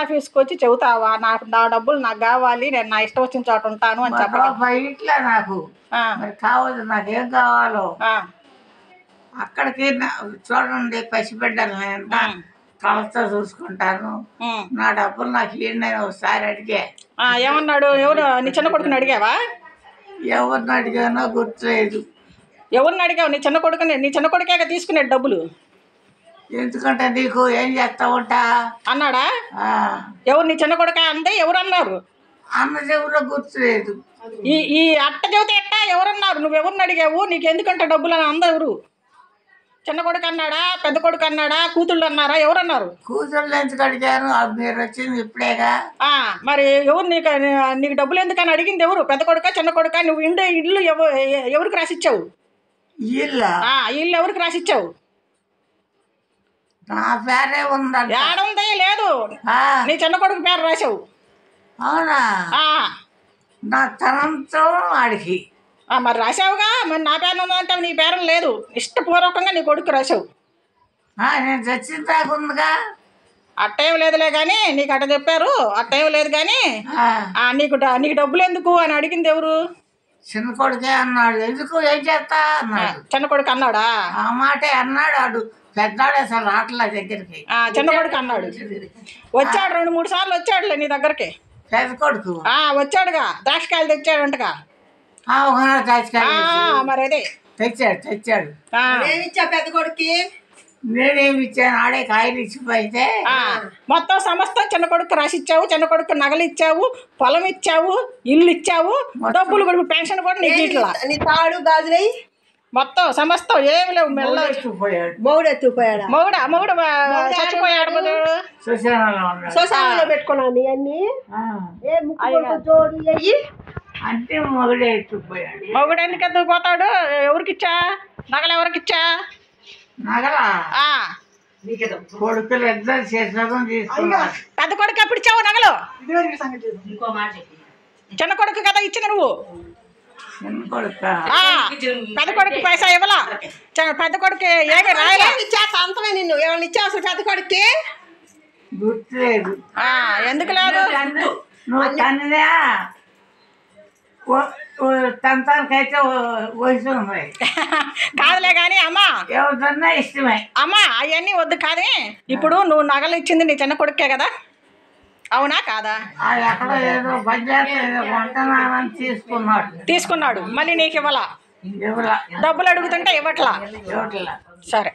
ఆఫీస్కి వచ్చి చెబుతావా నా డబ్బులు నాకు కావాలి, నేను నా ఇష్టం వచ్చిన చోట ఉంటాను అని చెప్పడం ఇట్లా నాకు కావాలి, నాకేం కావాలో అక్కడికి చూడండి పసిబిడ్డలు కళతో చూసుకుంటాను, నా డబ్బులు నాకు ఇవ్వండి ఒకసారి అడిగే. ఏమన్నాడు? ఎవరు నీ చిన్న కొడుకుని అడిగావా? ఎవరిని అడిగానో గుర్తులేదు. ఎవరిని అడిగావు? నీ చిన్న కొడుకే తీసుకునే డబ్బులు. ఎందుకంటే నీకు ఏం చేస్తా ఉంటా అన్నాడా? ఎవరు నీ చిన్న కొడుక అంటే ఎవరు అన్నారు? అన్న చెవులో గుర్తులేదు. ఈ అట్ట చెబితే ఎట్ట ఎవరన్నారు? నువ్వెవరిని అడిగావు? నీకు ఎందుకంటే డబ్బులు అని అందరు? చిన్న కొడుకు అన్నాడా, పెద్ద కొడుకు అన్నాడా, కూతుళ్ళు అన్నారా, ఎవరన్నారు? కూతుళ్ళు ఎందుకు అడిగాను? మీరు వచ్చింది ఇప్పుడేగా. మరి ఎవరు నీకు డబ్బులు ఎందుకని అడిగింది ఎవరు? పెద్ద కొడుక చిన్న కొడుక? నువ్వు ఇల్లు ఎవరికి రాసిచ్చావు? ఇల్లు ఎవరికి రాసిచ్చావు? నా పేరే ఉందా? ఏడుంది? లేదు, నీ చిన్న కొడుకు పేరు రాసావు. అవునా? నా తనంతో అడిగి మరి రాసావుగా. మరి నా పేరు ఉందంటే నీ పేరు లేదు, ఇష్టపూర్వకంగా నీ కొడుకు రాసావు. నేను చచ్చిన దాకుందిగా. అట్టేం లేదులే కానీ, నీకు అట్ట చెప్పారు, అట్టేం లేదు కానీ నీకు డబ్బులు ఎందుకు అని అడిగింది ఎవరు? చిన్న కొడుకే అన్నాడు. ఎందుకు ఏం చేస్తా అన్నాడు. చిన్న కొడుకు అన్నాడా? ఆ మాటే అన్నాడు. వాడు పెద్దాడు అసలు రాట్ల దగ్గరికి. చిన్న కొడుకు అన్నాడు. వచ్చాడు 2-3 సార్లు వచ్చాడులే నీ దగ్గరికి. పెద్ద కొడుకు వచ్చాడుగా, ద్రాక్షకాయలు తెచ్చాడంటగా. మరి అదే తెచ్చాడు. ఏమిచ్చా పెద్ద కొడుకు? నేనేమి ఇచ్చాను? ఆడే కాయలు ఇచ్చిపోయితే మొత్తం సమస్తం చిన్న కొడుకు రాసిచ్చావు. చిన్న కొడుకు నగలు ఇచ్చావు, పొలం ఇచ్చావు, ఇల్లు ఇచ్చావు, డబ్బులు కూడా, పెన్షన్ కూడా నీకు ఇట్లా. నీ తాడు గాజులై మొత్తం సమస్తం ఏమి లేవు. మెల్ల మౌడు ఎత్తుకుపోయాడు. మౌడు చచ్చిపోయాడు. శ్మశానంలో పెట్టుకున్నాను అన్ని జోడు అయ్యి అంటే మొగుడే ఎత్తుకుపోయాడు. మౌడు ఎందుకు ఎత్తుకుపోతాడు? ఎవరికిచ్చా నగలు? ఎవరికిచ్చా నగలా? కొడుకులు ఇద్దరు చేసాం తీసుకున్నారు. పెద్ద కొడుకు ఎప్పుడు ఇచ్చావు నగలు? చిన్న కొడుకు కదా ఇచ్చింది నువ్వు. పెద్ద కొడుకు పైసా ఇవ్వలా? పెద్ద కొడుకు ఏమి రాయలా? అంతమే నిన్ను ఏమన్నా ఇచ్చావు అసలు పెద్ద కొడుకు? గుర్తులేదు. ఎందుకు లేదు? నువ్వు తననే తంతానికైతే వయసు ఉంది కాదులే కానీ అమ్మా, ఎవరిదన్నా ఇష్టమే అమ్మా. అవన్నీ వద్దు కానీ ఇప్పుడు నువ్వు నగలు ఇచ్చింది నీ చిన్న కొడుకే కదా, అవునా కాదా? ఎక్కడ ఏదో బడ్జెట్ తీసుకున్నాడు. మళ్ళీ నీకు ఇవ్వాలా? డబ్బులు అడుగుతుంటే ఇవ్వట్లా. ఇవ్వట్లా. సరే.